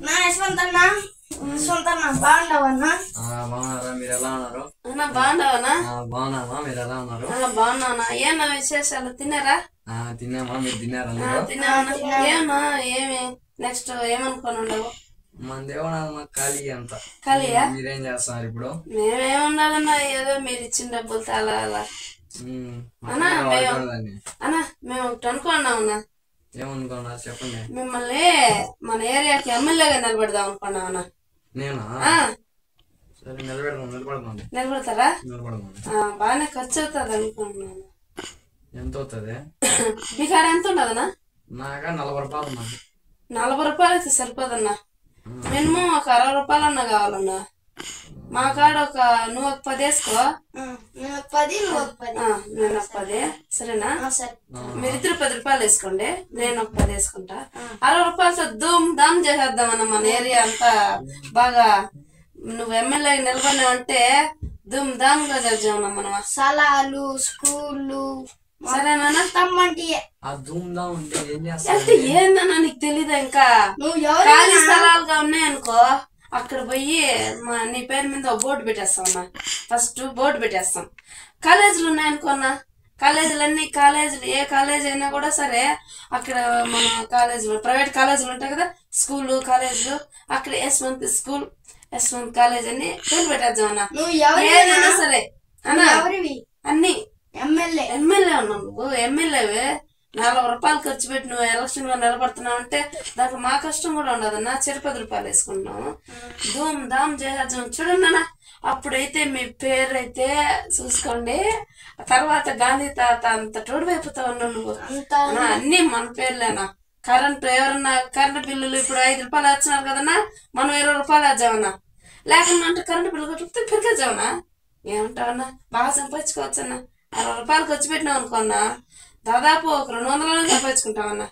నా యశ్వంత్ అన్న బాగున్నావన్నా? బాగున్నారా? మీరు ఎలా ఉన్నారు? బాగున్నావనా? బాగున్నామా, మీరు ఎలా ఉన్నారు? బాగున్నానా? ఏమన్నా విశేషాలు? తిన్నారా? తిన్నామా, మీరు తిన్నారా? ఏమన్నా ఏమి నెక్స్ట్ ఏమనుకోని ఉండవు? మనదేమన్నా ఖాళీ అంత. ఖాళీయా? మీరేం చేస్తున్నారు ఇప్పుడు? మేమేముండాలన్నా ఏదో మీరు ఇచ్చిన డబ్బులతో అలా అలా అన్నా మేము ఒకటి అనుకున్నామన్నా. ఏమనుకున్నారు చెప్పండి. మిమ్మల్ని మన ఏరియాకి ఎమ్మెల్యేగా నిలబెడదాం అనుకున్నామన్నా. నేనా? సరే నిలబెడదాం. నిలబెడతారా? బాగానే ఖర్చు అవుతుంది అనుకుంటున్నాను. ఎంత అవుతుంది? మీ కాడ ఎంత ఉండదన్నా? నాగా 40 రూపాయలు ఉన్నది. 40 రూపాయలు అయితే సరిపోదన్నా. మినిమం ఒక 60 రూపాయలన్నా కావాలన్నా. మా కాడ నువ్వు ఒక 10 వేసుకో. నేను ఒక 10. సరేనా? మీరిద్దరు 10 రూపాయలు వేసుకోండి, నేను ఒక 10 వేసుకుంటా. 60 రూపాయలతో ధూమ్ ధామ్ చేసేద్దామన్నా. మన ఏరియా అంతా బాగా నువ్వు ఎమ్మెల్యే నిలబడినావంటే ధూమ్ ధామ్ గా చేద్దామన్నా. మనం సలాలు స్కూళ్ళు సరేనా? అంటే ఏందన్నా నీకు తెలీదా? ఇంకా ఖాళీ స్థలాలుగా ఉన్నాయనుకో, అక్కడ పోయి నీ పేరు మీద ఒక బోర్డు పెట్టేస్తామన్నా. ఫస్ట్ బోర్డు పెట్టేస్తాం. కాలేజీలు ఉన్నాయనుకోన్నా, కాలేజీలన్నీ ఏ కాలేజ్ అయినా కూడా సరే, అక్కడ మన కాలేజీలు ప్రైవేట్ కాలేజీలు ఉంటాయి కదా, స్కూళ్ళు కాలేజీలు, అక్కడ యశ్వంత్ స్కూల్ యశ్వంత్ కాలేజ్ అని పేరు పెట్టేద్దామన్నా. ఏదైనా సరే అన్నా అన్ని ఎమ్మెల్యే ఉన్నావు నువ్వు. ఎమ్మెల్యేవే 40 రూపాయలు ఖర్చు పెట్టి నువ్వు ఎలక్షన్ లో నిలబడుతున్నావు అంటే దానికి మా కష్టం కూడా ఉండదన్నా. 10 రూపాయలు వేసుకుంటున్నాము, ధూమ్ ధామ్ చేసేద్దాం. చూడండి అన్న, అప్పుడైతే మీ పేరు అయితే చూసుకోండి. తర్వాత గాంధీ తాత అంత తోడువైపుతా ఉన్నావు నువ్వు. అన్ని మన పేర్లేనా? ఎవరన్నా కరెంటు బిల్లులు ఇప్పుడు 5 రూపాయలు వచ్చినారు కదన్నా, మనం 20 రూపాయలు వేద్దామన్నా. లేకుండా అంటే కరెంటు బిల్లు కట్టుకుంటే పెరిగేద్దామన్నా. ఏమంటావన్నా? బాగా సంపాదించుకోవచ్చన్నా. 60 రూపాయలు ఖర్చు పెట్టినావు అనుకోన్నా, దాదాపు ఒక 200 సంపాదించుకుంటామన్నా.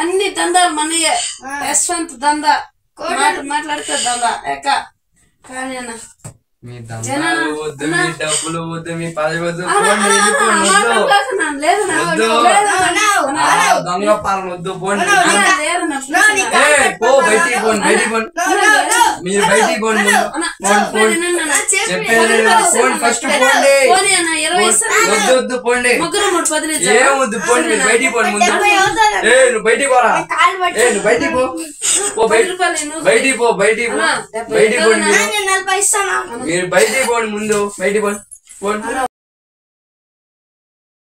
అన్ని దందాలు మన యశ్వంత్ దందా మాట్లాడితే దందా ఎక్క. కానీ అన్న మీ డబ్బులు వద్దు, మీ పదవి వద్దు, దొంగ పాలన వద్దు, పోండి. బయటికి పోండి, మీరు బయటికి పోండి. చెప్పేది ఫస్ట్ పోండి. వద్దు పోండి, ఏమొద్దు పోండి, మీరు బయటికి పోండి ముందు. నువ్వు బయటికి పోరా, నువ్వు బయటికి పో, బయటికి పోండి. మీరు బయటికి పోండి ముందు, బయటికి పోండి.